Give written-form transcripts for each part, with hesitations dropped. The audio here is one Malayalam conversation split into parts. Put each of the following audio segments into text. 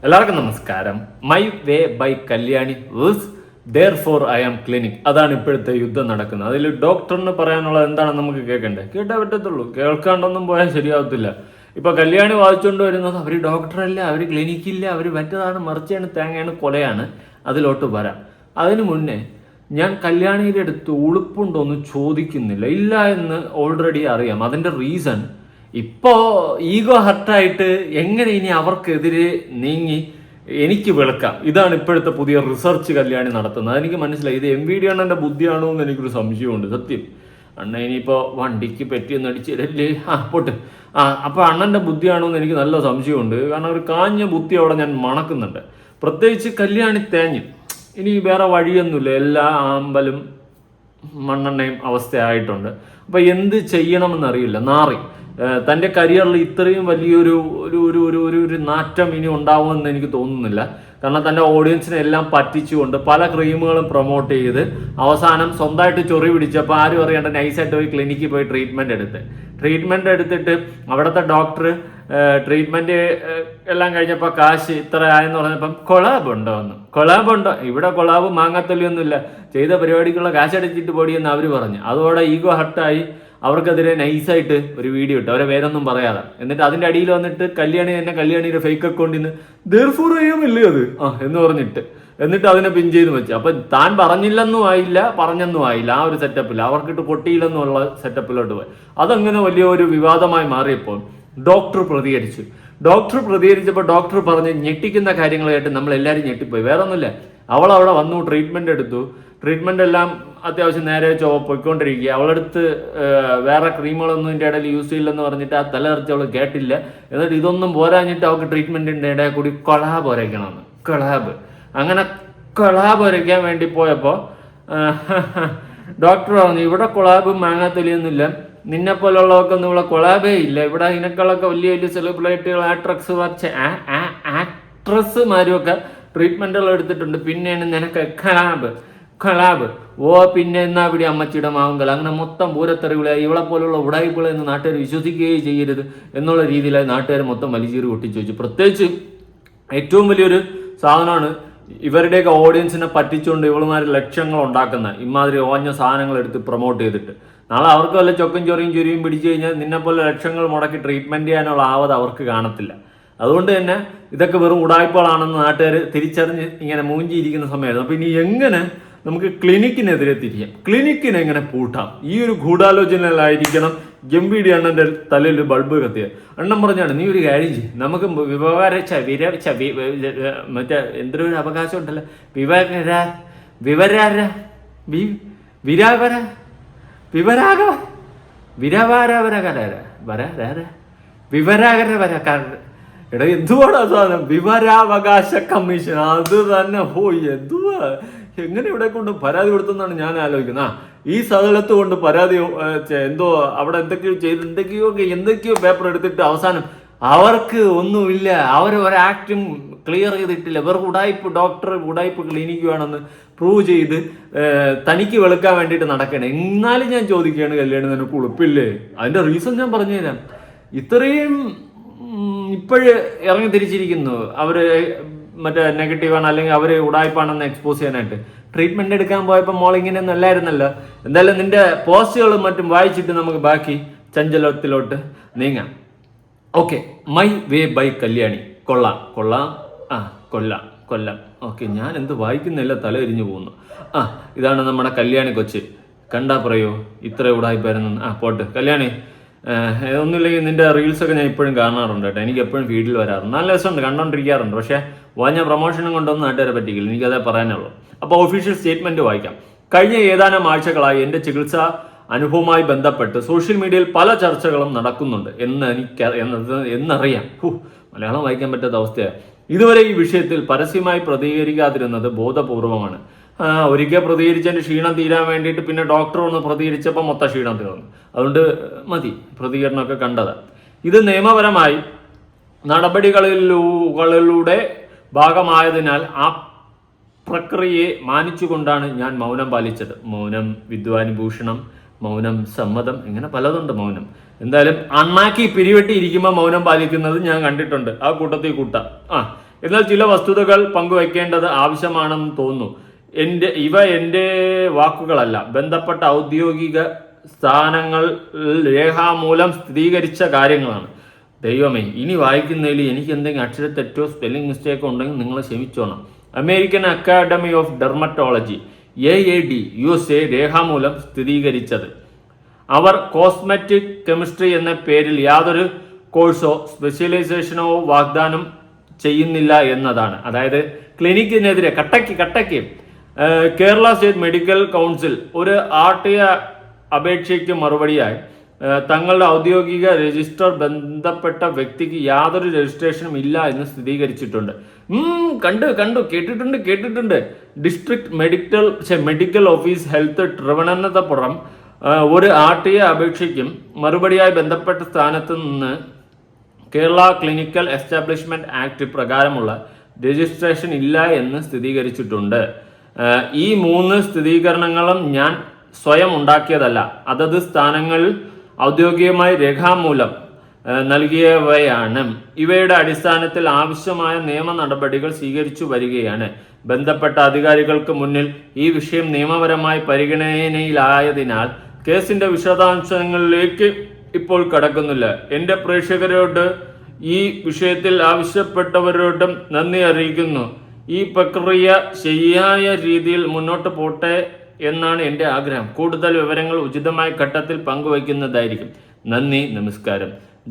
എല്ലാവർക്കും നമസ്കാരം. മൈ വേ ബൈ കല്യാണി വേഴ്സ് ദെയർ ഫോർ ഐ ആം ക്ലിനിക്. അതാണ് ഇപ്പോഴത്തെ യുദ്ധം നടക്കുന്നത്. അതിൽ ഡോക്ടറിന് പറയാനുള്ളത് എന്താണെന്ന് നമുക്ക് കേൾക്കണ്ടേ? കേട്ടേ പറ്റത്തുള്ളൂ. കേൾക്കാണ്ടൊന്നും പോയാൽ ശരിയാവത്തില്ല. ഇപ്പൊ കല്യാണി വാദിച്ചുകൊണ്ട് വരുന്നത് അവർ ഡോക്ടറല്ല, അവർ ക്ലിനിക്കില്ല, അവർ മറ്റേതാണ്, മറിച്ചാണ്, തേങ്ങയാണ്, കൊലയാണ്. അതിലോട്ട് വരാം. അതിനു മുന്നേ ഞാൻ കല്യാണിയുടെ അടുത്ത് ഉളുപ്പുണ്ടോന്ന് ചോദിക്കുന്നില്ല. ഇല്ല എന്ന് ഓൾറെഡി അറിയാം. അതിന്റെ റീസൺ ഇപ്പോ ഈഗോ ഹർട്ടായിട്ട് എങ്ങനെ ഇനി അവർക്കെതിരെ നീങ്ങി എനിക്ക് വെളുക്കാം. ഇതാണ് ഇപ്പോഴത്തെ പുതിയ റിസർച്ച് കല്യാണി നടത്തുന്നത്. അതെനിക്ക് മനസ്സിലായി. ഇത് MVD അണ്ണന്റെ ബുദ്ധിയാണോ എന്ന് എനിക്കൊരു സംശയമുണ്ട്. സത്യം അണ്ണ ഇനിയിപ്പോ വണ്ടിക്ക് പറ്റിയൊന്നും അടിച്ചിടല്ലേ, പോട്ട്. അപ്പൊ അണ്ണന്റെ ബുദ്ധിയാണോ എന്ന് എനിക്ക് നല്ല സംശയമുണ്ട്. കാരണം ഒരു കാഞ്ഞ ബുദ്ധി അവിടെ ഞാൻ മണക്കുന്നുണ്ട്. പ്രത്യേകിച്ച് കല്യാണി തേഞ്ഞ് ഇനി വേറെ വഴിയൊന്നുമില്ല. എല്ലാ ആമ്പലും മണ്ണെണ്ണയും അവസ്ഥയായിട്ടുണ്ട്. അപ്പൊ എന്ത് ചെയ്യണമെന്നറിയില്ല. നാറി തൻ്റെ കരിയറിൽ ഇത്രയും വലിയൊരു ഒരു ഒരു ഒരു ഒരു ഒരു നാറ്റം ഇനി ഉണ്ടാവുമെന്ന് എനിക്ക് തോന്നുന്നില്ല. കാരണം തൻ്റെ ഓഡിയൻസിനെ എല്ലാം പറ്റിച്ചുകൊണ്ട് പല ക്രീമുകളും പ്രൊമോട്ട് ചെയ്ത് അവസാനം സ്വന്തമായിട്ട് ചൊറി പിടിച്ചപ്പോൾ ആരും അറിയാണ്ട് നൈസായിട്ട് പോയി ക്ലിനിക്കിൽ പോയി ട്രീറ്റ്മെൻറ്റ് എടുത്തിട്ട് അവിടുത്തെ ഡോക്ടർ ട്രീറ്റ്മെൻറ്റ് എല്ലാം കഴിഞ്ഞപ്പോൾ കാശ് ഇത്ര ആയെന്ന് പറഞ്ഞപ്പം കൊളാബ് ഉണ്ടോ? ഇവിടെ കൊളാബ് മാങ്ങാത്തൊലിയൊന്നുമില്ല. ചെയ്ത പരിപാടിക്കുള്ള കാശ് അടിച്ചിട്ട് പൊടിയെന്ന് അവർ പറഞ്ഞു. അതോടെ ഈഗോ ഹർട്ടായി അവർക്കെതിരെ നൈസായിട്ട് ഒരു വീഡിയോ ഇട്ടു, അവരെ വേറൊന്നും പറയാതെ. എന്നിട്ട് അതിന്റെ അടിയിൽ വന്നിട്ട് കല്യാണിയുടെ ഫേക്ക് അക്കൗണ്ടിൽ നിന്ന് therefore I am ഇല്ലേ അത് എന്ന് എന്നിട്ട് അതിനെ പിൻ ചെയ്ത് വെച്ചു. അപ്പൊ താൻ പറഞ്ഞെന്നും ആയില്ല. ആ ഒരു സെറ്റപ്പിൽ അവർക്കിട്ട് പൊട്ടിയില്ലെന്നുള്ള സെറ്റപ്പിലോട്ട് പോയി. അതങ്ങനെ വലിയൊരു വിവാദമായി മാറിയപ്പോൾ ഡോക്ടർ പ്രതികരിച്ചപ്പോൾ ഡോക്ടർ പറഞ്ഞ് ഞെട്ടിക്കുന്ന കാര്യങ്ങളായിട്ട് നമ്മൾ എല്ലാവരും ഞെട്ടിപ്പോയി. വേറെ ഒന്നുമില്ല, അവൾ അവിടെ വന്നു, ട്രീറ്റ്മെന്റ് എടുത്തു. ട്രീറ്റ്മെന്റ് എല്ലാം അത്യാവശ്യം നേരെ പോയിക്കൊണ്ടിരിക്കുക. അവളടുത്ത് വേറെ ക്രീമുകളൊന്നും ഇതിൻ്റെ ഇടയിൽ യൂസ് ചെയ്യില്ലെന്ന് പറഞ്ഞിട്ട് ആ തലകറിച്ച് അവൾ കേട്ടില്ല. എന്നിട്ട് ഇതൊന്നും പോരാഞ്ഞിട്ട് അവൾക്ക് ട്രീറ്റ്മെന്റിന്റെ ഇടയിൽ കൂടി കൊളാബ് ഒരയ്ക്കണമെന്ന്. അങ്ങനെ കൊളാബ് ഒരയ്ക്കാൻ വേണ്ടി പോയപ്പോൾ ഡോക്ടർ പറഞ്ഞു, ഇവിടെ കൊളാബും മാങ്ങാത്തൊലിയൊന്നുമില്ല, നിന്നെ പോലുള്ളവർക്കൊന്നും ഇവിടെ കൊളാബേ ഇല്ല. ഇവിടെ ഇതിനേക്കാളൊക്കെ വലിയ വലിയ സെലിബ്രിറ്റികൾ ആക്ട്രസ്മാരും ഒക്കെ ട്രീറ്റ്മെന്റുകൾ എടുത്തിട്ടുണ്ട്. പിന്നെയാണ് നിനക്ക് ഖലാബ് പിന്നെ എന്നാ ഇവിടെ അമ്മച്ചിയുടെ മാവുങ്കൽ. അങ്ങനെ മൊത്തം പൂരത്തെറിവിളായി. ഇവളെ പോലുള്ള ഉടായിപ്പുകളെ എന്ന് നാട്ടുകാർ വിശ്വസിക്കുകയും ചെയ്യരുത് എന്നുള്ള രീതിയിലായി നാട്ടുകാർ മൊത്തം വലിച്ചേറി ഒട്ടിച്ചു വെച്ചു. പ്രത്യേകിച്ച് ഏറ്റവും വലിയൊരു സാധനമാണ് ഇവരുടെയൊക്കെ ഓഡിയൻസിനെ പറ്റിച്ചുകൊണ്ട് ഇവളുമാർ ലക്ഷങ്ങൾ ഉണ്ടാക്കുന്ന ഇമാതിരി ഓഞ്ഞ സാധനങ്ങൾ എടുത്ത് പ്രൊമോട്ട് ചെയ്തിട്ട് നാളെ അവർക്ക് വല്ല ചൊക്കും ചൊറിയും പിടിച്ചു കഴിഞ്ഞാൽ നിന്നെപ്പോലെ ലക്ഷങ്ങൾ മുടക്കി ട്രീറ്റ്മെന്റ് ചെയ്യാനുള്ള ആവത് അവർക്ക് കാണത്തില്ല. അതുകൊണ്ട് തന്നെ ഇതൊക്കെ വെറും ഉടായ്പകളാണെന്ന് നാട്ടുകാർ തിരിച്ചറിഞ്ഞ് ഇങ്ങനെ മൂഞ്ചിയിരിക്കുന്ന സമയമായിരുന്നു. അപ്പൊ ഇനി എങ്ങനെ നമുക്ക് ക്ലിനിക്കിനെതിരെ തിരിയാം, ക്ലിനിക്കിനെ എങ്ങനെ പൂട്ടാം, ഈ ഒരു ഗൂഢാലോചനയിലായിരിക്കണം MVD അണ്ണന്റെ തലയിൽ ബൾബ് കത്തിയത്. അണ്ണൻ പറഞ്ഞാണ്, നീ ഒരു കാര്യം ചെയ്യും, നമുക്ക് മറ്റേ എന്തൊരു അവകാശം ഉണ്ടല്ലോ, എടാ എന്തുവാടാ സാധനം, വിവരാവകാശ കമ്മീഷൻ, അത് തന്നെ. എന്തുവാ, എങ്ങനെ ഇവിടെ കൊണ്ട് പരാതി കൊടുത്തെന്നാണ് ഞാൻ ആലോചിക്കുന്നത്. ഈ സ്ഥലത്ത് കൊണ്ട് പരാതി എന്തോ അവിടെ എന്തൊക്കെയോ പേപ്പർ എടുത്തിട്ട് അവസാനം അവർക്ക് ഒന്നുമില്ല, അവർ ഒരാക്റ്റും ക്ലിയർ ചെയ്തിട്ടില്ല, വെറും ഉടായ്പ ക്ലിനിക്കുവാണെന്ന് പ്രൂവ് ചെയ്ത് തനിക്ക് വെളുക്കാൻ വേണ്ടിയിട്ട് നടക്കണേ. എന്നാലും ഞാൻ ചോദിക്കുകയാണ്, കല്യാണം നിനക്ക് ഉളുപ്പില്ലേ? അതിന്റെ റീസൺ ഞാൻ പറഞ്ഞുതരാം. ഇത്രയും ഇപ്പോഴ് ഇറങ്ങി തിരിച്ചിരിക്കുന്നു അവര് മറ്റേ നെഗറ്റീവാണ് അല്ലെങ്കിൽ അവര് ഉടായ്പാണെന്ന് എക്സ്പോസ് ചെയ്യാനായിട്ട്. ട്രീറ്റ്മെന്റ് എടുക്കാൻ പോയപ്പോൾ മോളിങ്ങനെയൊന്നും അല്ലായിരുന്നല്ലോ. എന്തായാലും നിന്റെ പോസ്റ്റുകളും മറ്റും വായിച്ചിട്ട് നമുക്ക് ബാക്കി ചഞ്ചലത്തിലോട്ട് നീങ്ങാം. Okay, my way by Kalyani. കൊല്ലാം. ഓക്കെ, ഞാൻ എന്ത് വായിക്കുന്നില്ല, തല എരിഞ്ഞു പോകുന്നു. ഇതാണ് നമ്മുടെ കല്യാണി കൊച്ച്. കണ്ടാ പറയോ ഇത്ര ഉടായ്പായിരുന്നു. പോട്ട് കല്യാണി, ഒന്നുമില്ലെങ്കിൽ നിന്റെ റീൽസൊക്കെ ഞാൻ ഇപ്പോഴും കാണാറുണ്ട് കേട്ടോ. എനിക്ക് എപ്പോഴും ഫീഡിൽ വരാറുണ്ട്, നല്ല രസമുണ്ട്, കണ്ടോണ്ടിരിക്കാറുണ്ട്. പക്ഷെ വാഞ്ഞ പ്രൊമോഷനും കൊണ്ടൊന്നും നാട്ടുകാരെ പറ്റിക്കില്ല, എനിക്കതേ പറയാനുള്ളൂ. അപ്പോൾ ഒഫീഷ്യൽ സ്റ്റേറ്റ്മെന്റ് വായിക്കാം. കഴിഞ്ഞ ഏതാനും ആഴ്ചകളായി എൻ്റെ ചികിത്സാ അനുഭവവുമായി ബന്ധപ്പെട്ട് സോഷ്യൽ മീഡിയയിൽ പല ചർച്ചകളും നടക്കുന്നുണ്ട് എന്നറിയാം. മലയാളം വായിക്കാൻ പറ്റാത്ത അവസ്ഥയാണ്. ഇതുവരെ ഈ വിഷയത്തിൽ പരസ്യമായി പ്രതികരിക്കാതിരുന്നത് ബോധപൂർവമാണ്. ഒരിക്കൽ പ്രതികരിച്ചതിന്റെ ക്ഷീണം തീരാൻ വേണ്ടിയിട്ട് പിന്നെ ഡോക്ടർ ഒന്ന് പ്രതികരിച്ചപ്പോൾ മൊത്തം ക്ഷീണം തീർന്നു. അതുകൊണ്ട് മതി പ്രതികരണമൊക്കെ കണ്ടത്. ഇത് നിയമപരമായി നടപടികളിലൂടെ ഭാഗമായതിനാൽ ആ പ്രക്രിയയെ മാനിച്ചുകൊണ്ടാണ് ഞാൻ മൗനം പാലിച്ചത്. മൗനം വിദ്വാനുഭൂഷണം, മൗനം സമ്മതം, ഇങ്ങനെ പലതുണ്ട് മൗനം. എന്തായാലും അണ്ണാക്കി പിരിവെട്ടി ഇരിക്കുമ്പോൾ മൗനം പാലിക്കുന്നത് ഞാൻ കണ്ടിട്ടുണ്ട്. ആ കൂട്ടത്തിൽ കൂട്ടാം. എന്നാൽ ചില വസ്തുതകൾ പങ്കുവയ്ക്കേണ്ടത് ആവശ്യമാണെന്ന് തോന്നുന്നു. എൻ്റെ വാക്കുകളല്ല, ബന്ധപ്പെട്ട ഔദ്യോഗിക സ്ഥാനങ്ങൾ രേഖാമൂലം സ്ഥിരീകരിച്ച കാര്യങ്ങളാണ്. ദൈവമേ, ഇനി വായിക്കുന്നതിൽ എനിക്ക് എന്തെങ്കിലും അക്ഷരത്തെറ്റോ സ്പെല്ലിംഗ് മിസ്റ്റേക്കോ ഉണ്ടെങ്കിൽ നിങ്ങൾ ക്ഷമിച്ചോണം. American academy of dermatology AAD USA രേഖാമൂലം സ്ഥിരീകരിച്ചത്. അവർ കോസ്മെറ്റിക് കെമിസ്ട്രി എന്ന പേരിൽ യാതൊരു കോഴ്സോ സ്പെഷ്യലൈസേഷനോ വാഗ്ദാനം ചെയ്യുന്നില്ല എന്നതാണ്. അതായത് ക്ലിനിക്കിനെതിരെ കട്ടയ്ക്ക് കേരള സ്റ്റേറ്റ് മെഡിക്കൽ കൗൺസിൽ ഒരു RTI അപേക്ഷയ്ക്ക് മറുപടിയായി തങ്ങളുടെ ഔദ്യോഗിക രജിസ്റ്റർ ബന്ധപ്പെട്ട വ്യക്തിക്ക് യാതൊരു രജിസ്ട്രേഷനും ഇല്ല എന്ന് സ്ഥിരീകരിച്ചിട്ടുണ്ട്. കണ്ടു കേട്ടിട്ടുണ്ട്. ഡിസ്ട്രിക്ട് മെഡിക്കൽ ഓഫീസ് ഹെൽത്ത് ട്രിബ്യൂണലിനപ്പുറം ഒരു RTI അപേക്ഷയ്ക്കും മറുപടിയായി ബന്ധപ്പെട്ട സ്ഥാനത്ത് നിന്ന് കേരള ക്ലിനിക്കൽ എസ്റ്റാബ്ലിഷ്മെന്റ് ആക്ട് പ്രകാരമുള്ള രജിസ്ട്രേഷൻ ഇല്ല എന്ന് സ്ഥിരീകരിച്ചിട്ടുണ്ട്. ഈ 3 സ്ഥിരീകരണങ്ങളും ഞാൻ സ്വയം ഉണ്ടാക്കിയതല്ല. അതത് സ്ഥാനങ്ങളിൽ ഔദ്യോഗികമായി രേഖാമൂലം നൽകിയവയാണ്. ഇവയുടെ അടിസ്ഥാനത്തിൽ ആവശ്യമായ നിയമ നടപടികൾ സ്വീകരിച്ചു വരികയാണ്. ബന്ധപ്പെട്ട അധികാരികൾക്ക് മുന്നിൽ ഈ വിഷയം നിയമപരമായി പരിഗണനയിലായതിനാൽ കേസിന്റെ വിശദാംശങ്ങളിലേക്ക് ഇപ്പോൾ കടക്കുന്നില്ല. എൻ്റെ പ്രേക്ഷകരോട് ഈ വിഷയത്തിൽ ആവശ്യപ്പെട്ടവരോടും നന്ദി അറിയിക്കുന്നു. ഈ പ്രക്രിയ ശരിയായ രീതിയിൽ മുന്നോട്ട് പോട്ടെ എന്നാണ് എൻ്റെ ആഗ്രഹം. കൂടുതൽ വിവരങ്ങൾ ഉചിതമായ ഘട്ടത്തിൽ പങ്കുവയ്ക്കുന്നതായിരിക്കും. നന്ദി, നമസ്കാരം.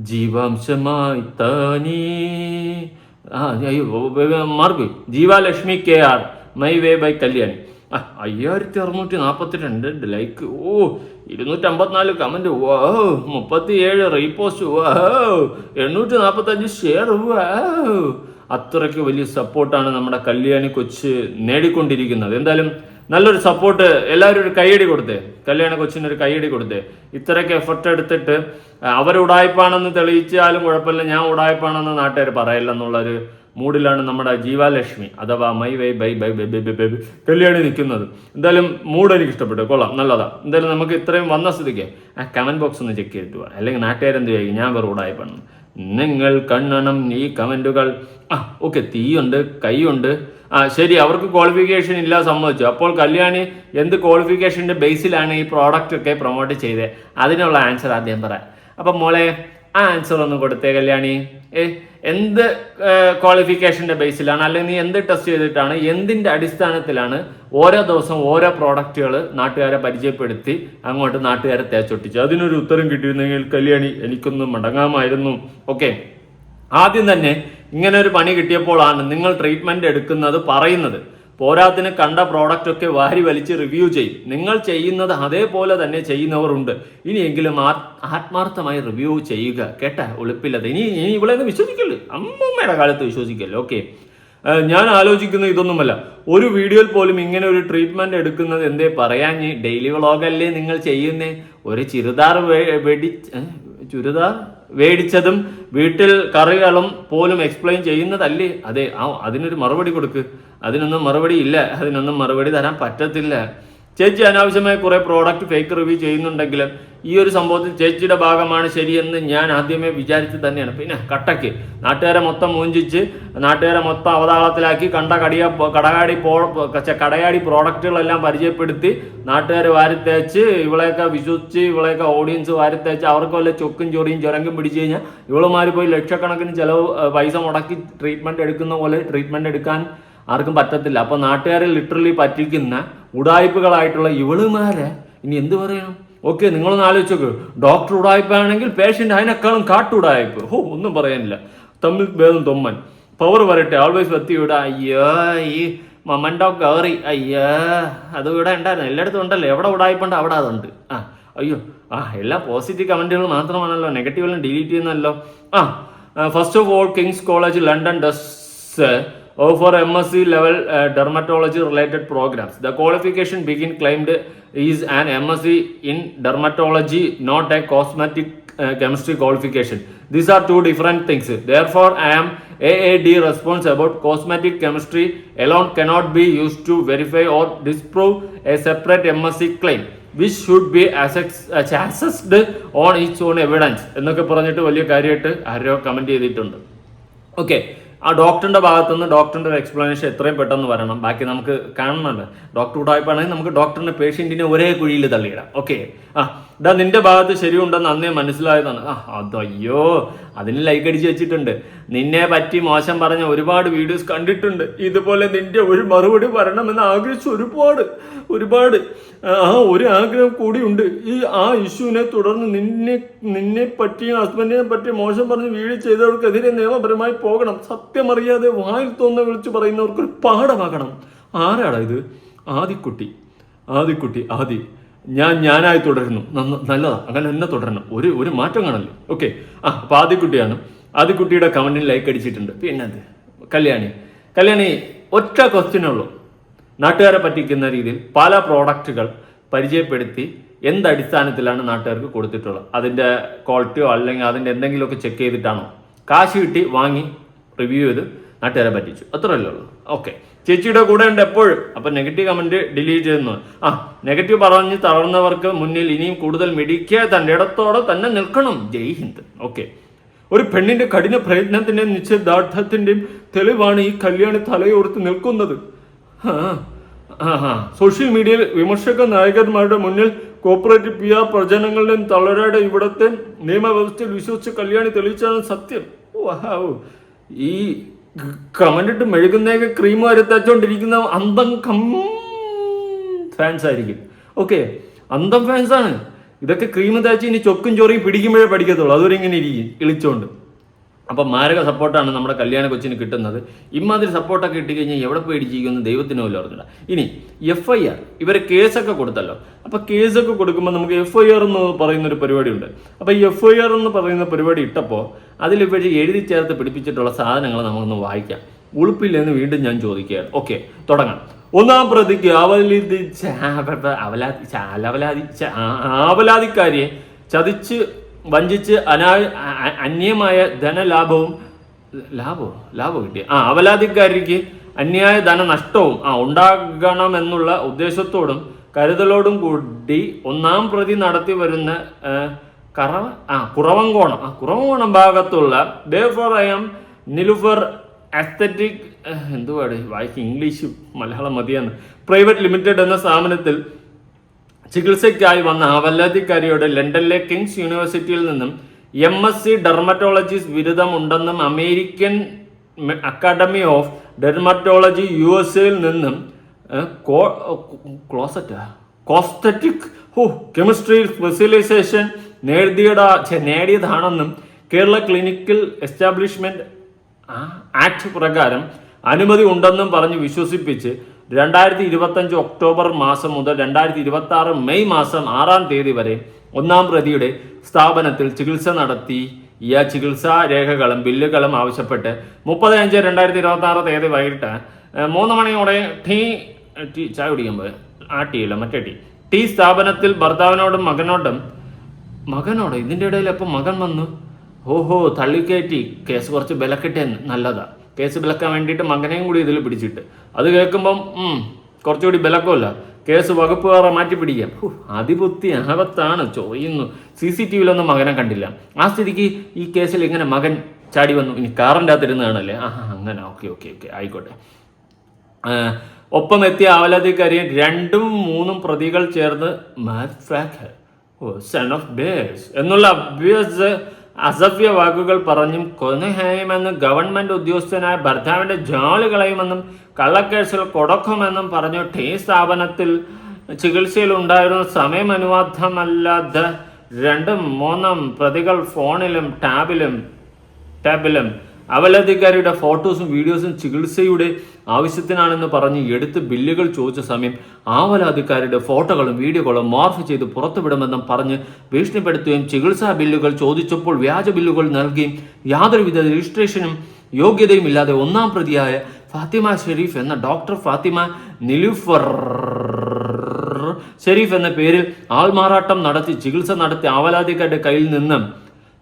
ജീവാംശമായി താനേ മാർക്ക് Jeevalakshmi KR my way by Kalyani. 5642 like, 254 comment, 37 repost, 845 share. അത്രയ്ക്ക് വലിയ സപ്പോർട്ടാണ് നമ്മുടെ കല്യാണി കൊച്ച് നേടിക്കൊണ്ടിരിക്കുന്നത്. എന്തായാലും നല്ലൊരു സപ്പോർട്ട്, എല്ലാവരും ഒരു കൈയടി കൊടുത്തേ, കല്യാണ കൊച്ചിനൊരു കൈയടി കൊടുത്തേ. ഇത്രയ്ക്ക് എഫർട്ട് എടുത്തിട്ട് അവരുടായ്പാണെന്ന് തെളിയിച്ചാലും കുഴപ്പമില്ല, ഞാൻ ഉടായ്പാണെന്ന് നാട്ടുകാർ പറയില്ല എന്നുള്ളൊരു മൂഡിലാണ് നമ്മുടെ ജീവാലക്ഷ്മി അഥവാ my way by by by by by Kalyani നിൽക്കുന്നത്. എന്തായാലും മൂഡ് എനിക്ക് ഇഷ്ടപ്പെട്ടു, കൊള്ളാം, നല്ലതാ. എന്തായാലും നമുക്ക് ഇത്രയും വന്ന സ്ഥിതിക്ക് കമന്റ് ബോക്സ് ഒന്ന് ചെക്ക് ചെയ്തിട്ട് പോവാം, അല്ലെങ്കിൽ നാട്ടുകാരെന്ത് ചെയ്യും, ഞാൻ വെറും ഉടായ്പാണെന്ന്. നിങ്ങൾ കാണണം ഈ കമന്റുകൾ. ഓക്കെ, തീയുണ്ട്, കൈയുണ്ട്. ശരി, അവർക്ക് ക്വാളിഫിക്കേഷൻ ഇല്ല, സമ്മതിച്ചു. അപ്പോൾ കല്യാണി എന്ത് ക്വാളിഫിക്കേഷൻ്റെ ബേസിലാണ് ഈ പ്രോഡക്റ്റ് ഒക്കെ പ്രൊമോട്ട് ചെയ്തത്? അതിനുള്ള ആൻസർ ആദ്യം പറയാം. അപ്പം മോളെ ആ ആൻസർ ഒന്ന് കൊടുത്തേ കല്യാണി. എന്ത് ക്വാളിഫിക്കേഷൻ്റെ ബേസിലാണ്, അല്ലെങ്കിൽ നീ എന്ത് ടെസ്റ്റ് ചെയ്തിട്ടാണ്, എന്തിൻ്റെ അടിസ്ഥാനത്തിലാണ് ഓരോ ദിവസം ഓരോ പ്രോഡക്റ്റുകൾ നാട്ടുകാരെ പരിചയപ്പെടുത്തി അങ്ങോട്ട് നാട്ടുകാരെ തേച്ചൊട്ടിച്ചു? അതിനൊരു ഉത്തരം കിട്ടിയിരുന്നെങ്കിൽ കല്യാണി എനിക്കൊന്നും മടങ്ങാമായിരുന്നു. ഓക്കെ, ആദ്യം തന്നെ ഇങ്ങനെ ഒരു പണി കിട്ടിയപ്പോഴാണ് നിങ്ങൾ ട്രീറ്റ്മെന്റ് എടുക്കുന്നത് പറയുന്നത്. പോരാത്തിന് കണ്ട പ്രോഡക്റ്റ് ഒക്കെ വാരി വലിച്ച് റിവ്യൂ ചെയ്യും. നിങ്ങൾ ചെയ്യുന്നത് അതേപോലെ തന്നെ ചെയ്യുന്നവരുണ്ട്. ഇനിയെങ്കിലും ആത്മാർത്ഥമായി റിവ്യൂ ചെയ്യുക കേട്ടാ, ഒളിപ്പില്ലത്. ഇനി ഇവിടെ നിന്ന് വിശ്വസിക്കല്ലോ, അമ്മൂമ്മയുടെ കാലത്ത് വിശ്വസിക്കല്ലോ. ഓക്കെ, ഞാൻ ആലോചിക്കുന്നത് ഇതൊന്നുമല്ല, ഒരു വീഡിയോയിൽ പോലും ഇങ്ങനെ ഒരു ട്രീറ്റ്മെന്റ് എടുക്കുന്നത് എന്തേ പറയാൻ? ഡെയിലി വ്ളോഗല്ലേ നിങ്ങൾ ചെയ്യുന്നേ? ഒരു ചുരിദാർ വേടിച്ചതും വീട്ടിൽ കറികളും പോലും എക്സ്പ്ലെയിൻ ചെയ്യുന്നതല്ലേ? അതെ, അതിനൊരു മറുപടി കൊടുക്ക്. അതിനൊന്നും മറുപടി ഇല്ല, അതിനൊന്നും മറുപടി തരാൻ പറ്റത്തില്ല. ചേച്ചി അനാവശ്യമായ കുറെ പ്രോഡക്റ്റ് ഫേക്ക് റിവ്യൂ ചെയ്യുന്നുണ്ടെങ്കിലും ഈ ഒരു സംഭവത്തിൽ ചേച്ചിയുടെ ഭാഗമാണ് ശരിയെന്ന് ഞാൻ ആദ്യമേ വിചാരിച്ചു തന്നെയാണ്. പിന്നെ കട്ടയ്ക്ക് നാട്ടുകാരെ മൊത്തം മൂഞ്ചിച്ച്, നാട്ടുകാരെ മൊത്തം അവതാളത്തിലാക്കി, കടയാടി പ്രോഡക്റ്റുകളെല്ലാം പരിചയപ്പെടുത്തി നാട്ടുകാർ വാരിത്തേച്ച്, ഇവളെയൊക്കെ വിശ്വസിച്ച്, ഇവളെയൊക്കെ ഓഡിയൻസ് വാരിത്തേച്ച്, അവർക്ക് വല്ല ചൊക്കും ചൊറിയും ചുരങ്കും പിടിച്ചു കഴിഞ്ഞാൽ ഇവളുമാർ പോയി ലക്ഷക്കണക്കിന് പൈസ മുടക്കി ട്രീറ്റ്മെന്റ് എടുക്കുന്ന പോലെ ട്രീറ്റ്മെന്റ് എടുക്കാൻ ആർക്കും പറ്റത്തില്ല. അപ്പൊ നാട്ടുകാരെ ലിറ്ററലി പറ്റിക്കുന്ന ഉടായ്പകളായിട്ടുള്ള ഇവളുമാരെ ഇനി എന്ത് പറയണം? ഓക്കെ, നിങ്ങളൊന്ന് ആലോചിച്ച് നോക്ക്. ഡോക്ടർ ഉടായ്പാണെങ്കിൽ പേഷ്യന്റ് അതിനേക്കാളും കാട്ടുടായ്പ്. ഒന്നും പറയാനില്ല. തമ്മിൽ ഭേദം തൊമ്മൻ. പവർ വരട്ടെ, ഓൾവേസ് വെത്തിവിട. അയ്യോ, ഈ മൊമെന്റോ ഗൗറി, അയ്യോ, അത് ഇവിടെ ഉണ്ടായിരുന്നു, എല്ലായിടത്തും ഉണ്ടല്ലോ. എവിടെ ഉടായ്പുണ്ട് അവിടെ അതുണ്ട്. അയ്യോ, എല്ലാ പോസിറ്റീവ് കമന്റുകൾ മാത്രമാണല്ലോ, നെഗറ്റീവെല്ലാം ഡിലീറ്റ് ചെയ്യുന്നല്ലോ. First of all, King's College London does for MSc level dermatology related programs. The qualification claimed is an MSc in dermatology, not a cosmetic chemistry qualification. These are two different things. Therefore, I am AAD response about cosmetic chemistry alone cannot be used to verify or disprove a separate MSc claim, which should be assessed on its own evidence. എന്നൊക്കെ പറഞ്ഞിട്ട് വലിയ കാര്യമായിട്ട് ആരോ കമന്റ് ചെയ്തിട്ടുണ്ട്. ഓക്കെ, ആ ഡോക്ടറിന്റെ ഭാഗത്തുനിന്ന് ഡോക്ടറിന്റെ ഒരു എക്സ്പ്ലനേഷൻ എത്രയും പെട്ടെന്ന് വരണം. ബാക്കി നമുക്ക് കാണണമല്ലോ. ഡോക്ടർ ഉടായ്പാണെങ്കിൽ നമുക്ക് ഡോക്ടറിന്റെ പേഷ്യന്റിനെ ഒരേ കുഴിയിൽ തള്ളിയിടാം. ഓക്കെ, ഇതാ നിന്റെ ഭാഗത്ത് ശരിയുണ്ടെന്ന് അന്നേ മനസ്സിലായതാണ്. അതയ്യോ, അതിന് ലൈക്ക് അടിച്ച് വെച്ചിട്ടുണ്ട്. നിന്നെ പറ്റി മോശം പറഞ്ഞ ഒരുപാട് വീഡിയോസ് കണ്ടിട്ടുണ്ട്. ഇതുപോലെ നിന്റെ ഒരു മറുപടി വരണമെന്ന് ആഗ്രഹിച്ചു ഒരുപാട് ഒരു ആഗ്രഹം കൂടിയുണ്ട്. ആ ഇഷ്യൂവിനെ തുടർന്ന് നിന്നെ പറ്റിയും ഹസ്ബൻഡിനെ പറ്റി മോശം പറഞ്ഞ് വീഡിയോ ചെയ്തവർക്കെതിരെ നിയമപരമായി പോകണം. സത്യമറിയാതെ വായിൽ തോന്നുന്ന വിളിച്ചു പറയുന്നവർക്കൊരു പാഠമാകണം. ആരാടാ ഇത്? ആദിക്കുട്ടി. ഞാനായി തുടരുന്നു. നല്ലതാ, അങ്ങനെ എന്നെ തുടരണം. ഒരു മാറ്റം കാണല്ലോ. ഓക്കെ, അപ്പൊ ആദിക്കുട്ടിയുടെ കമന്റിൽ ലൈക്ക് അടിച്ചിട്ടുണ്ട്. പിന്നെ അത് കല്യാണി ഒറ്റ ക്വസ്റ്റ്യനേ ഉള്ളൂ. നാട്ടുകാരെ പറ്റിക്കുന്ന രീതിയിൽ പല പ്രോഡക്റ്റുകൾ പരിചയപ്പെടുത്തി എന്തടിസ്ഥാനത്തിലാണ് നാട്ടുകാർക്ക് കൊടുത്തിട്ടുള്ളത്? അതിന്റെ ക്വാളിറ്റിയോ അല്ലെങ്കിൽ അതിന്റെ എന്തെങ്കിലുമൊക്കെ ചെക്ക് ചെയ്തിട്ടാണോ? കാശ് കിട്ടി വാങ്ങി റിവ്യൂ ചെയ്ത് നാട്ടുകാരെ പറ്റിച്ചു, അത്രയല്ലേ ഉള്ളൂ. ഓക്കെ, ചേച്ചിയുടെ കൂടെ ഉണ്ട് എപ്പോഴും. അപ്പൊ നെഗറ്റീവ് കമന്റ് ഡിലീറ്റ് ചെയ്യുന്നു. നെഗറ്റീവ് പറഞ്ഞ് തളർന്നവർക്ക് മുന്നിൽ ഇനിയും കൂടുതൽ മിടിക്കുക, തന്റെ ഇടത്തോടെ തന്നെ നിൽക്കണം. ജയ് ഹിന്ദ്. ഓക്കെ, ഒരു പെണ്ണിന്റെ കഠിന പ്രയത്നത്തിന്റെയും നിശ്ചയദാർഢ്യത്തിന്റെയും തെളിവാണ് ഈ കല്യാണി തലയോർത്ത് നിൽക്കുന്നത്. സോഷ്യൽ മീഡിയയിൽ വിമർശക നായകന്മാരുടെ മുന്നിൽ കോർപ്പറേറ്റ് PR പ്രചരണങ്ങളുടെയും തളരാടെ ഇവിടത്തെ നിയമവ്യവസ്ഥയിൽ വിശ്വസിച്ച് കല്യാണി തെളിയിച്ചാണ് സത്യം. ഈ കമന്റിട്ട് മെഴുകുന്നേക്ക് ക്രീം വരത്തച്ചോണ്ടിരിക്കുന്ന അന്തം ഫാൻസ് ആയിരിക്കും. ഓക്കെ, അന്തം ഫാൻസ് ആണ്. ഇതൊക്കെ ക്രീം തേച്ച് ഇനി ചൊക്കും ചൊറിയും പിടിക്കുമ്പോഴേ പഠിക്കത്തുള്ളൂ. അതുവരെ ഇങ്ങനെ ഇരിക്കും ഇളിച്ചോണ്ട്. അപ്പം മാരക സപ്പോർട്ടാണ് നമ്മുടെ കല്യാണ കൊച്ചിന് കിട്ടുന്നത്. ഇമാതിരി സപ്പോർട്ടൊക്കെ കിട്ടിക്കഴിഞ്ഞാൽ എവിടെ പോയി ഇടിച്ചിരിക്കുന്നു ദൈവത്തിന് പോലും അറിഞ്ഞില്ല. ഇനി FIR, ഇവരെ കേസൊക്കെ കൊടുത്തല്ലോ. അപ്പം കേസൊക്കെ കൊടുക്കുമ്പോൾ നമുക്ക് FIR എന്ന് പറയുന്നൊരു പരിപാടി ഉണ്ട്. അപ്പം ഈ FIR എന്ന് പറയുന്ന പരിപാടി ഇട്ടപ്പോൾ അതിലിവർ എഴുതി ചേർത്ത് പിടിപ്പിച്ചിട്ടുള്ള സാധനങ്ങൾ നമുക്കൊന്ന് വായിക്കാം. ഉളുപ്പില്ലെന്ന് വീണ്ടും ഞാൻ ചോദിക്കുകയാണ്. ഓക്കെ, തുടങ്ങാം. ഒന്നാം പ്രതിക്ക് ആവലാതിക്കാരിയെ ചതിച്ച് വഞ്ചിച്ച് അന്യമായ ധനലാഭവും ലാഭം കിട്ടിയ അവലാതിക്കാരിക്ക് അന്യായ ധനനഷ്ടവും ഉണ്ടാകണമെന്നുള്ള ഉദ്ദേശത്തോടും കരുതലോടും കൂടി ഒന്നാം പ്രതി നടത്തി വരുന്ന കുറവങ്കോണം ഭാഗത്തുള്ള therefore I am നിലുഫർ അസ്തറ്റിക് എന്തുവാട് വായിക്ക് ഇംഗ്ലീഷ് മലയാളം മതിയാണ് പ്രൈവറ്റ് ലിമിറ്റഡ് എന്ന സ്ഥാപനത്തിൽ ചികിത്സയ്ക്കായി വന്ന അവലാതിക്കാരിയോട് ലണ്ടനിലെ കിങ്സ് യൂണിവേഴ്സിറ്റിയിൽ നിന്നും MSc ഡെർമറ്റോളജിസ്റ്റ് ബിരുദം ഉണ്ടെന്നും American academy of dermatology USA നിന്നും കോസ്തറ്റിക് കെമിസ്ട്രി സ്പെഷ്യലൈസേഷൻ നേടിയതാണെന്നും കേരള ക്ലിനിക്കൽ എസ്റ്റാബ്ലിഷ്മെന്റ് ആക്ട് പ്രകാരം അനുമതി ഉണ്ടെന്നും പറഞ്ഞ് വിശ്വസിപ്പിച്ച് 2025 ഒക്ടോബർ മാസം മുതൽ 2026 മെയ് മാസം 6-ാം തീയതി വരെ ഒന്നാം പ്രതിയുടെ സ്ഥാപനത്തിൽ ചികിത്സ നടത്തി ഈ ചികിത്സാ രേഖകളും ബില്ലുകളും ആവശ്യപ്പെട്ട് 30/5/2026 തീയതി വൈകിട്ട് 3 മണിയോടെ ചായ കുടിക്കുമ്പോൾ ടീ സ്ഥാപനത്തിൽ ഭർത്താവിനോടും മകനോട് ഇതിൻ്റെ ഇടയിൽ എപ്പോൾ മകൻ വന്നു തള്ളിക്കയറ്റി കേസ് കുറച്ച് ബലക്കിട്ടേ നല്ലതാ. കേസ് ബലക്കാൻ വേണ്ടിയിട്ട് മകനെയും കൂടി ഇതിൽ പിടിച്ചിട്ട് അത് കേൾക്കുമ്പം കുറച്ചുകൂടി ബലക്കമല്ല, കേസ് വകുപ്പുകാരെ മാറ്റി പിടിക്കാം. അതിബുദ്ധി ആപത്താണ് ചോദിക്കുന്നു. CCTVയിലൊന്നും മകനെ കണ്ടില്ല. ആ സ്ഥിതിക്ക് ഈ കേസിൽ ഇങ്ങനെ മകൻ ചാടി വന്നു. ഇനി കാറിൻ്റെ അകത്തിരുന്നാണല്ലേ? അങ്ങനെ ഓക്കെ ആയിക്കോട്ടെ. ഒപ്പം എത്തിയ അവലാതിക്കാരിയെ 2-3 പ്രതികൾ ചേർന്ന് സൺ ഓഫ് ബേഴ്സ് എന്നുള്ള അസഭ്യ വാക്കുകൾ പറഞ്ഞും കൊന്നുഹേയുമെന്നും ഗവൺമെന്റ് ഉദ്യോഗസ്ഥനായ ഭർത്താവിന്റെ ജോലി കളയുമെന്നും കള്ളക്കേസിൽ കൊടുക്കുമെന്നും പറഞ്ഞു. ടീ സ്ഥാപനത്തിൽ ചികിത്സയിൽ ഉണ്ടായിരുന്ന സമയമനുവാദമല്ലാതെ 2-3 പ്രതികൾ ഫോണിലും ടാബിലും അവലാതിക്കാരിയുടെ ഫോട്ടോസും വീഡിയോസും ചികിത്സയുടെ ആവശ്യത്തിനാണെന്ന് പറഞ്ഞ് എടുത്ത് ബില്ലുകൾ ചോദിച്ച സമയം അവലാതിക്കാരിയുടെ ഫോട്ടോകളും വീഡിയോകളും മോർഫ് ചെയ്ത് പുറത്തുവിടുമെന്നും പറഞ്ഞ് ഭീഷണിപ്പെടുത്തുകയും ചികിത്സാ ബില്ലുകൾ ചോദിച്ചപ്പോൾ വ്യാജ ബില്ലുകൾ നൽകുകയും യാതൊരുവിധ രജിസ്ട്രേഷനും യോഗ്യതയും ഇല്ലാതെ ഒന്നാം പ്രതിയായ ഫാത്തിമ ഷെരീഫ് എന്ന ഡോക്ടർ ഫാത്തിമ നിലുഫർ ഷെരീഫ് എന്ന പേരിൽ ആൾമാറാട്ടം നടത്തി ചികിത്സ നടത്തി അവലാതിക്കാരുടെ കയ്യിൽ നിന്നും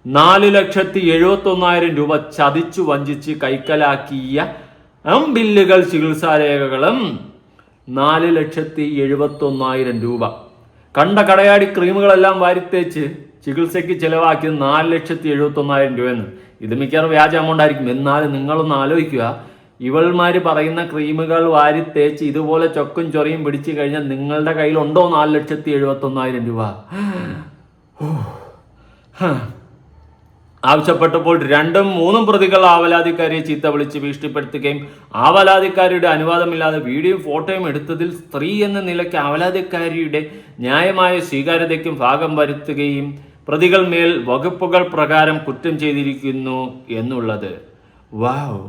4,71,000 രൂപ ചതിച്ചു വഞ്ചിച്ച് കൈക്കലാക്കിയ ബില്ലുകൾ ചികിത്സാരേഖകളും 4,71,000 രൂപ. കണ്ട കടയാടി ക്രീമുകളെല്ലാം വാരിത്തേച്ച് ചികിത്സയ്ക്ക് ചെലവാക്കിയത് 4,71,000 രൂപയെന്ന്. ഇത് മിക്കവാറും വ്യാജ എമൗണ്ട് ആയിരിക്കും. എന്നാലും നിങ്ങളൊന്ന് ആലോചിക്കുക, ഇവൾമാര് പറയുന്ന ക്രീമുകൾ വാരി തേച്ച് ഇതുപോലെ ചൊക്കും ചൊറിയും പിടിച്ചു കഴിഞ്ഞാൽ നിങ്ങളുടെ കയ്യിലുണ്ടോ 4,71,000 രൂപ? ആവശ്യപ്പെട്ടപ്പോൾ 2ഉം 3ഉം പ്രതികൾ ആവലാതിക്കാരിയെ ചീത്ത വിളിച്ച് ഭീഷണിപ്പെടുത്തുകയും ആവലാതിക്കാരിയുടെ അനുവാദമില്ലാതെ വീഡിയോയും ഫോട്ടോയും എടുത്തതിൽ സ്ത്രീ എന്ന നിലയ്ക്ക് ആവലാതിക്കാരിയുടെ ന്യായമായ സ്വീകാര്യതയ്ക്കും ഭാഗം വരുത്തുകയും പ്രതികൾ മേൽ വകുപ്പുകൾ പ്രകാരം കുറ്റം ചെയ്തിരിക്കുന്നു എന്നുള്ളത്. വാവ്,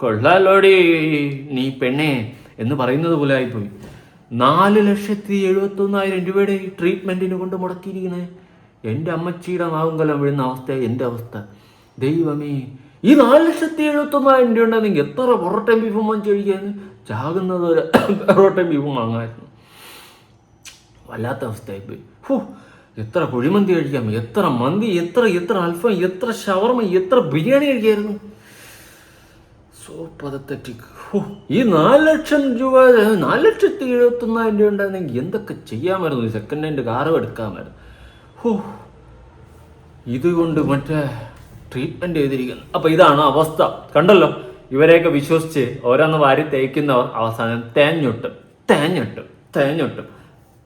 കൊള്ളാലോടി നീ പെണ്ണേ എന്ന് പറയുന്നത് പോലെ ആയിപ്പോയി. 4,71,000 രൂപയുടെ ട്രീറ്റ്മെന്റിന് കൊണ്ട് മുടക്കിയിരിക്കണേ. എൻ്റെ അമ്മച്ചിയുടെ നാവുങ്കലം വീഴുന്ന അവസ്ഥ എൻ്റെ അവസ്ഥ. ദൈവമേ, ഈ 4,71,000 രൂപ ഉണ്ടെങ്കിൽ എത്ര പൊറോട്ടയും ബീഫും വാങ്ങിച്ച് കഴിക്കാന്ന്, ചാകുന്നത് പൊറോട്ടയും ബീഫും വാങ്ങാമായിരുന്നു. വല്ലാത്ത അവസ്ഥയായിപ്പോയി. എത്ര കുഴിമന്തി കഴിക്കാം, എത്ര മന്തി, എത്ര അൽഫാം, എത്ര ഷവർമ, എത്ര ബിരിയാണി കഴിക്കായിരുന്നു. സോ പതത്തറ്റിക്. ഈ 4,00,000 രൂപ 4,71,000 രൂപ ഉണ്ടായിരുന്നെങ്കിൽ എന്തൊക്കെ ചെയ്യാമായിരുന്നു. സെക്കൻഡ് ഹാൻഡ് കാറും എടുക്കാമായിരുന്നു. ഇതുകൊണ്ട് മറ്റേ ട്രീറ്റ്മെന്റ് ചെയ്തിരിക്കുന്നു. അപ്പൊ ഇതാണ് അവസ്ഥ. കണ്ടല്ലോ, ഇവരെയൊക്കെ വിശ്വസിച്ച് ഓരോന്ന് വാരി തേക്കുന്നവർ അവസാനം തേഞ്ഞൊട്ടും.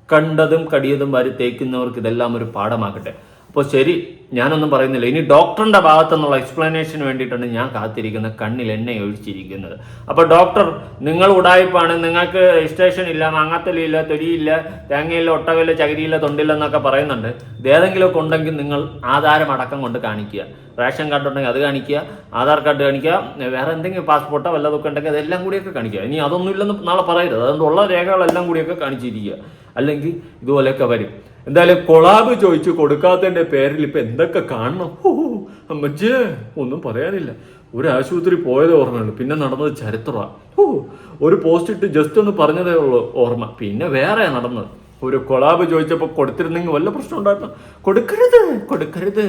കണ്ടതും കടിയതും വാരി തേക്കുന്നവർക്ക് ഇതെല്ലാം ഒരു പാഠമാക്കട്ടെ. അപ്പോൾ ശരി, ഞാനൊന്നും പറയുന്നില്ല. ഇനി ഡോക്ടറിന്റെ ഭാഗത്തുനിന്നുള്ള എക്സ്പ്ലനേഷന് വേണ്ടിയിട്ടാണ് ഞാൻ കാത്തിരിക്കുന്നത്, കണ്ണിൽ എണ്ണ ഒഴിച്ചിരിക്കുന്നത്. അപ്പോൾ ഡോക്ടർ, നിങ്ങൾ ഉടായിപ്പാണ്, നിങ്ങൾക്ക് രജിസ്ട്രേഷൻ ഇല്ല, മാങ്ങാത്തലിയില്ല, തൊലിയില്ല, തേങ്ങയില്ല, ഒട്ടകയില്ല, ചകിരിയില്ല, തൊണ്ടില്ല എന്നൊക്കെ പറയുന്നുണ്ട്. ഇതേതെങ്കിലുമൊക്കെ ഉണ്ടെങ്കിൽ നിങ്ങൾ ആധാരം അടക്കം കൊണ്ട് കാണിക്കുക. റേഷൻ കാർഡ് ഉണ്ടെങ്കിൽ അത് കാണിക്കുക, ആധാർ കാർഡ് കാണിക്കുക, വേറെ എന്തെങ്കിലും പാസ്പോർട്ടോ വല്ലതൊക്കെ ഉണ്ടെങ്കിൽ അതെല്ലാം കൂടിയൊക്കെ കാണിക്കുക. ഇനി അതൊന്നും ഇല്ലെന്ന് നാളെ പറയരുത്. അതുകൊണ്ട് ഉള്ള രേഖകളെല്ലാം കൂടിയൊക്കെ കാണിച്ചിരിക്കുക. അല്ലെങ്കിൽ ഇതുപോലെയൊക്കെ വരും. എന്തായാലും കൊളാബ് ചോദിച്ചു കൊടുക്കാത്തതിന്റെ പേരിൽ ഇപ്പൊ എന്തൊക്കെ കാണണം. അമ്മച്ചേ, ഒന്നും പറയാനില്ല. ഒരു ആശുപത്രി പോയത് ഓർമ്മയുള്ളൂ, പിന്നെ നടന്നത് ചരിത്രമാണ്. ഒരു പോസ്റ്റ് ഇട്ട് ജസ്റ്റ് ഒന്ന് പറഞ്ഞതേ ഉള്ളൂ ഓർമ്മ, പിന്നെ വേറെ നടന്നത്. ഒരു കൊളാബ് ചോദിച്ചപ്പോൾ കൊടുത്തിരുന്നെങ്കിൽ വല്ല പ്രശ്നം ഉണ്ടായിരുന്നു. കൊടുക്കരുത്.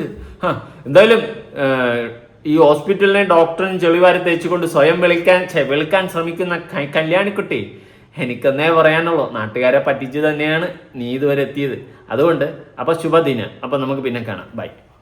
എന്തായാലും ഈ ഹോസ്പിറ്റലിനെ ഡോക്ടറിനും ചെളിവാരി തേച്ചുകൊണ്ട് സ്വയം വിളിക്കാൻ ശ്രമിക്കുന്ന കല്യാണിക്കുട്ടി, എനിക്കെന്നേ പറയാനുള്ളൂ, നാട്ടുകാരെ പറ്റിച്ച് തന്നെയാണ് നീ ഇതുവരെ എത്തിയത്. അതുകൊണ്ട് അപ്പൊ ശുഭദിനം. അപ്പൊ നമുക്ക് പിന്നെ കാണാം. ബൈ.